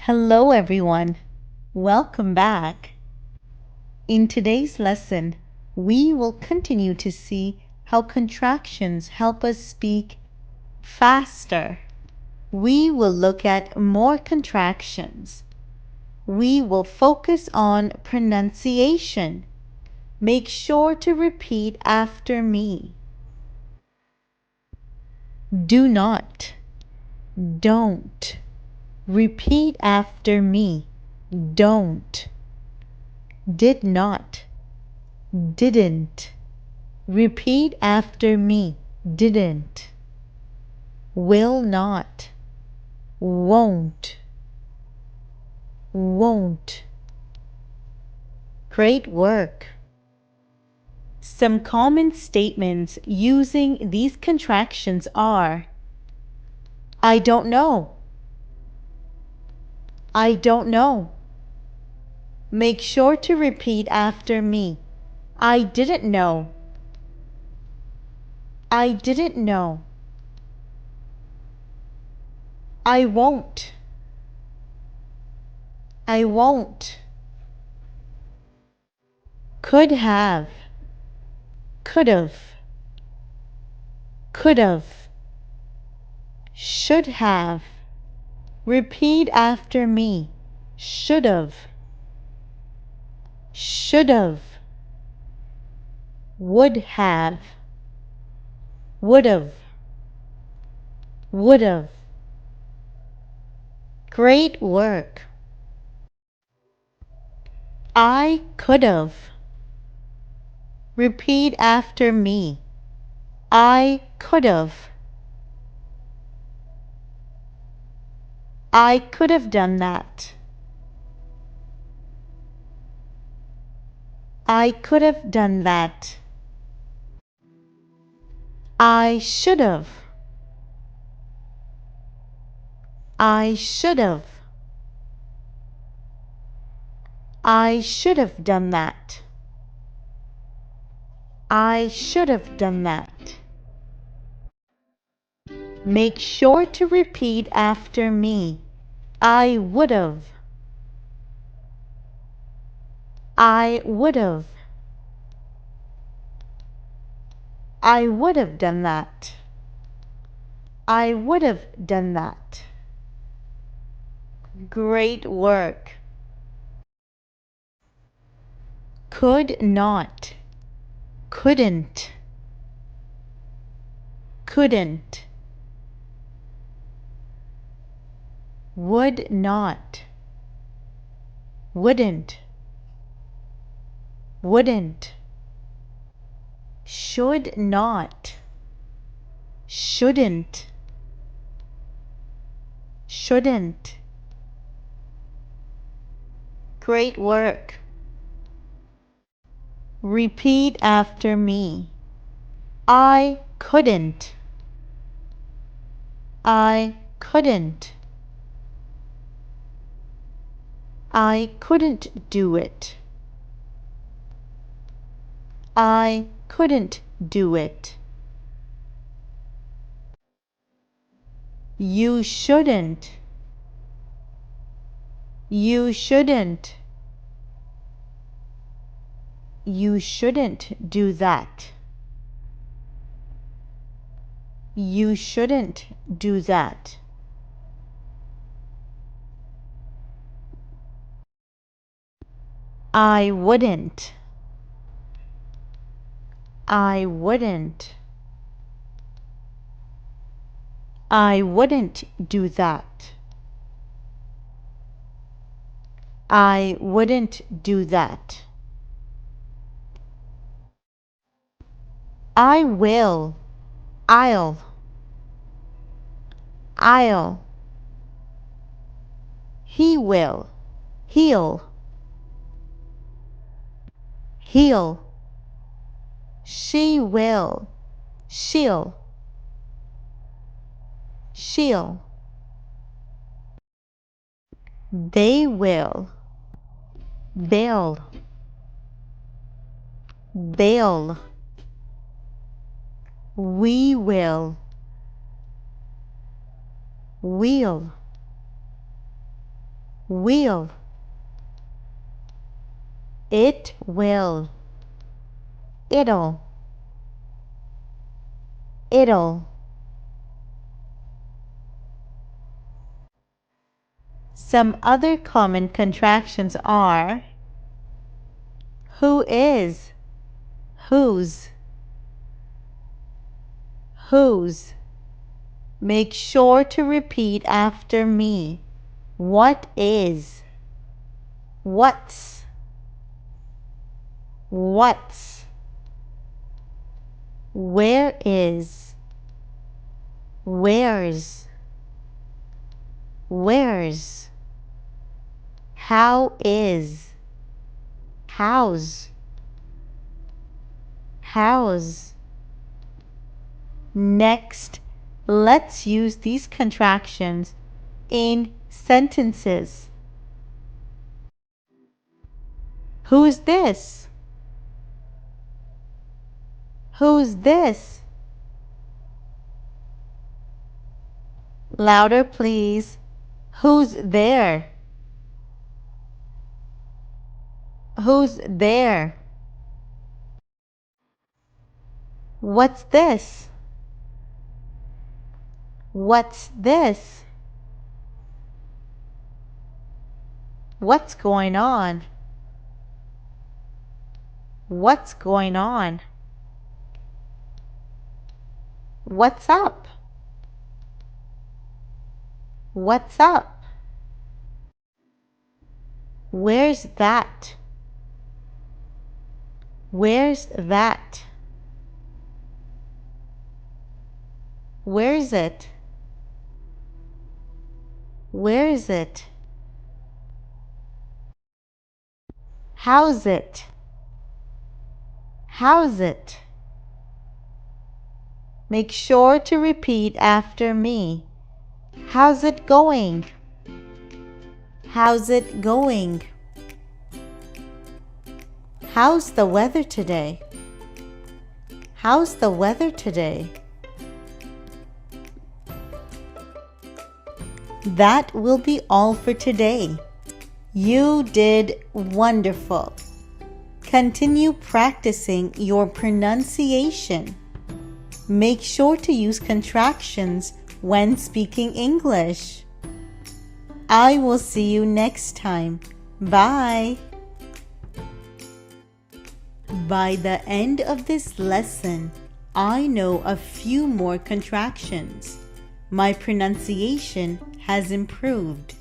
Hello everyone, welcome back. In today's lesson, we will continue to see how contractions help us speak faster. We will look at more contractions. We will focus on pronunciation. Make sure to repeat after me. Do not, don't. Repeat after me. Don't. Did not, didn't. Repeat after me. Didn't. Will not, won't, won't. Great work. Some common statements using these contractions are: I don't know. I don't know. Make sure to repeat after me. I didn't know. I didn't know. I won't. I won't. Could have. Could've. Could've. Should have. Repeat after me. Should've. Should've. Would have. Would've. Would've. Great work. I could've. Repeat after me. I could've. I could have done that. I could have done that. I should have. I should have. I should have done that. I should have done that. Make sure to repeat after me. I would have. I would have. I would have done that. I would have done that. Great work. Could not. Couldn't. Couldn't. Would not. Wouldn't. Wouldn't. Should not. Shouldn't. Shouldn't. Great work. Repeat after me. I couldn't. I couldn't. I couldn't do it. I couldn't do it. You shouldn't. You shouldn't. You shouldn't do that. You shouldn't do that. I wouldn't. I wouldn't. I wouldn't do that. I wouldn't do that. I will. I'll. I'll. He will. He'll. He'll. She will. She'll. She'll. They will. They'll. They'll. We will. We'll. will, it will, it'll, it'll. Some other common contractions are who is, whose, whose. Make sure to repeat after me. What is, what's, what's. Where is, where's, where's. How is, how's, how's. Next, let's use these contractions in sentences. Who's this? Who's this? Louder, please. Who's there? Who's there? What's this? What's this? What's going on? What's going on? What's up? What's up? Where's that? Where's that? Where's it? Where is it? How's it? How's it? Make sure to repeat after me. How's it going? How's it going? How's the weather today? How's the weather today? That will be all for today. You did wonderful. Continue practicing your pronunciation. Make sure to use contractions when speaking English. I will see you next time. Bye. By the end of this lesson, I know a few more contractions. My pronunciation has improved.